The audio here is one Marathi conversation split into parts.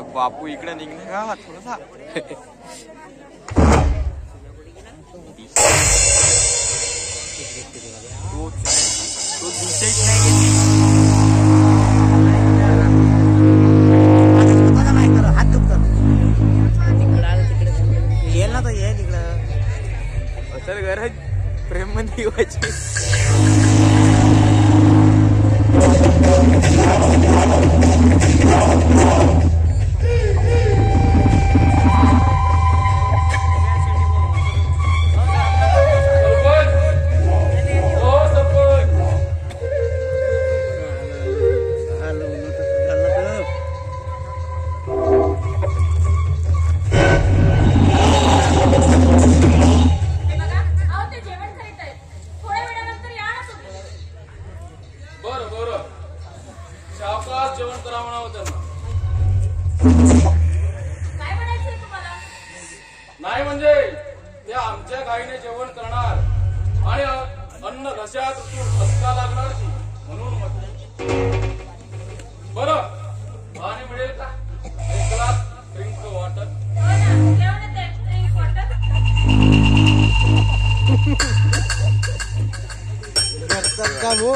बापू इकडे निघणे का थोडासा तो दिसेच नाही हात दुखतात येईल ना तो ये तिकडं असेल गरज प्रेम मध्ये व्हायची नाही म्हणजे ते आमच्या गाईने जेवण करणार आणि अन्न घशात धक्का लागणार की म्हणून म्हटलं बरं पाणी मिळेल का एक ग्लास ड्रिंक वॉटर का वो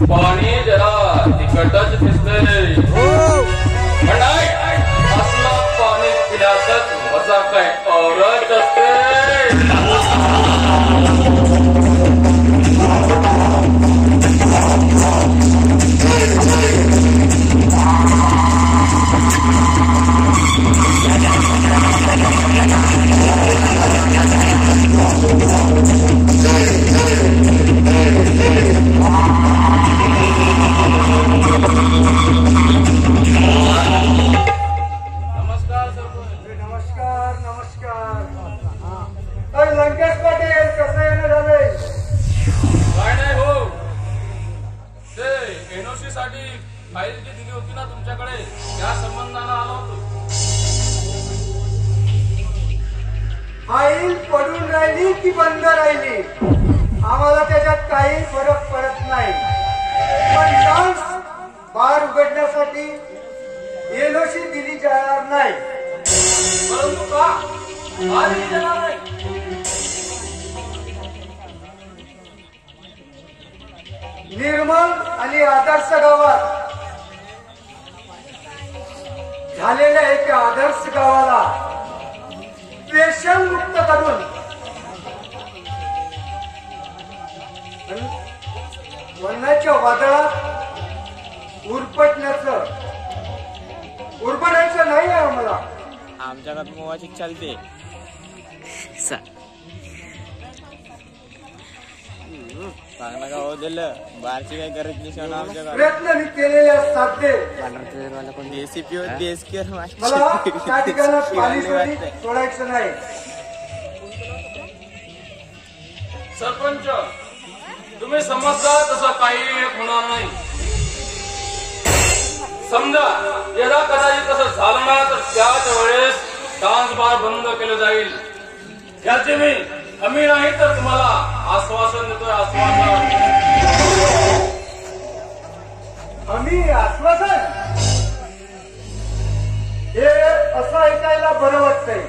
पाणी जरा तिखटच दिसतंय पण असला पाणी पिल्यातच मजा काय औरत असते फाईल जी दिली होती ना तुमच्याकडे त्या संबंधाला आलो होतो फाईल पडून राहिली की बंद राहिली आम्हाला त्याच्यात काही फरक पडत नाही पण डान्स बार उघडण्यासाठी एनओसी दिली जाणार नाही परंतु का दिली जाणार नाही निर्मल आणि आदर्श गावात झालेल्या एका आदर्श गावाला व्यसन मुक्त करून वनाच्या वादळात उरपडायचं नाही आहे आम्हाला आमच्याकडे मोवाची चालते चांगला का हो दिलं बारची काही गरज नाही आमच्या प्रयत्न मी केलेल्या साध्य एसीपी एसकी मला त्या ठिकाणी पाणी सोडायचं नाही सरपंच तुम्ही समजता तसं काही होणार नाही समजा यदा कदाचित तसं झालं ना तर त्याच वेळेस डान्स बार बंद केलं जाईल याचे मी आम्ही नाही तर तुम्हाला आश्वासन देतोय आश्वासन आम्ही आश्वासन हे असं ऐकायला बरं वाटतंय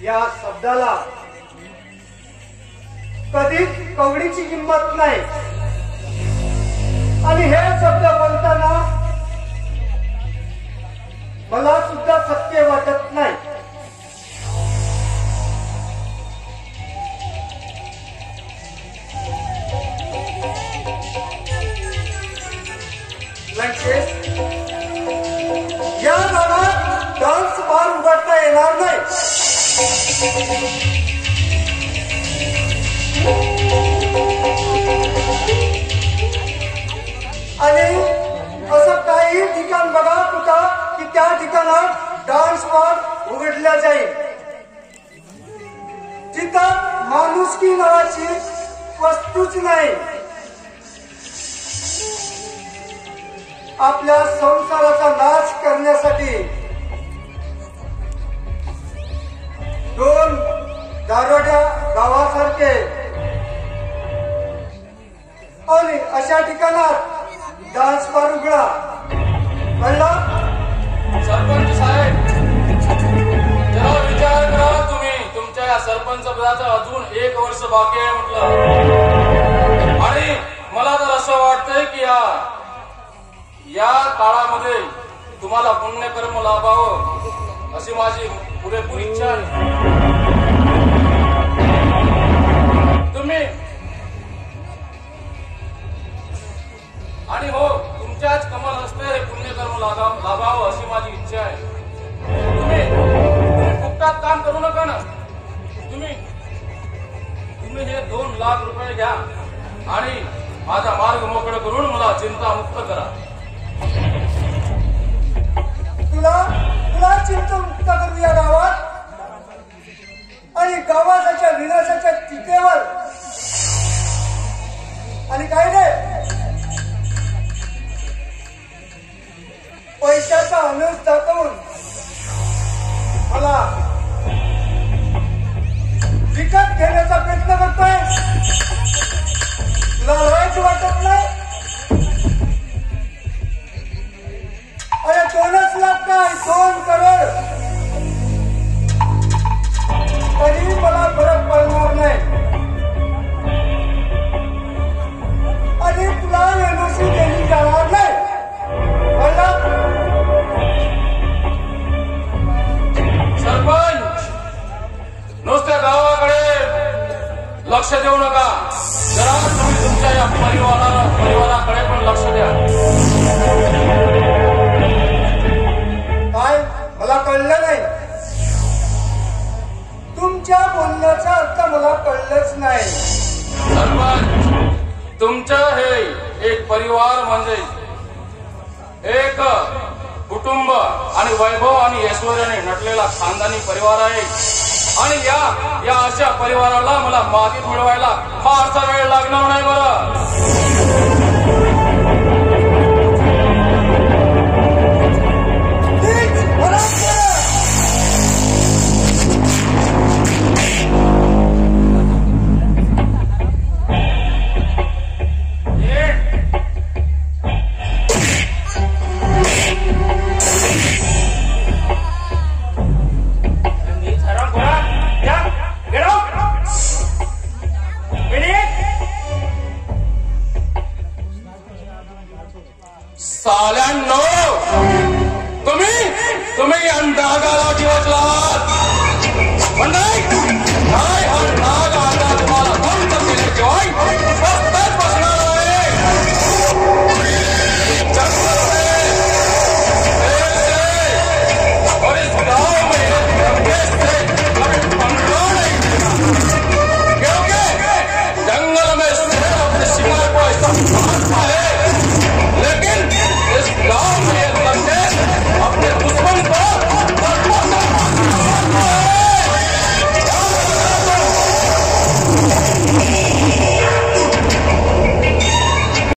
या शब्दाला कधीच कवडीची किंमत नाही आणि हे शब्द बोलताना मला सुद्धा सत्य वाटत नाही या गावात आणि असं काही ठिकाण बघा कुठं की त्या ठिकाणात डान्स बार उघडला जाईल, तिथं माणुसकी नावाची वस्तूच नाही. आपल्या संसाराचा नाश करण्यासाठी दोन दारोड्या गावासारखे आणि अशा ठिकाणात डान्स बार उघडा. कळला? सरपंच साहेब, जरा विचार करा. तुम्ही तुमच्या या सरपंच पदाचं अजून 1 वर्ष बाकी आहे म्हटलं, आणि मला तर असं वाटतंय की या काळामध्ये तुम्हाला पुण्यकर्म लाभावं अशी माझी पुरेपूर इच्छा आहे. तुम्ही आणि हो, तुमच्याच कमल हस्ते हे पुण्यकर्म लाभावं अशी माझी इच्छा आहे. तुम्ही फुकटात काम करू नका ना. तुम्ही हे 2 लाख रुपये घ्या आणि माझा मार्ग मोकळा करून मला चिंतामुक्त करा. तुला चिंतामुक्त करू या गावात, आणि गावाच्या विनाशाच्या चितेवर आणि काय नाही पैशाचा अनुस दाखवून मला विकत घेण्याचा प्रयत्न करतोय. तुला रवायचं वाटत नाही? अरे 2 लाख काय 2 करोड तरी मला फरक पडणार नाही. आणि तुला एनओसी दिली जाणार नाही. सरपंच, नुसत्या गावाकडे लक्ष देऊ नका. जरा तुम्ही तुमच्या या परिवाराकडे पण लक्ष द्या. काय मला कळलं नाही? तुमच्या बोलण्याचा अर्थ मला कळलंच नाही. सरपंच, तुमचं हे एक परिवार म्हणजे एक कुटुंब आणि वैभव आणि ऐश्वर्याने नटलेला खानदानी परिवार आहे. आणि या अशा परिवाराला मला मातीत मिळवायला फारसा वेळ लागणार नाही. बरं, साल्यांनो, तुम्ही अंधागाला दिवस लावाल.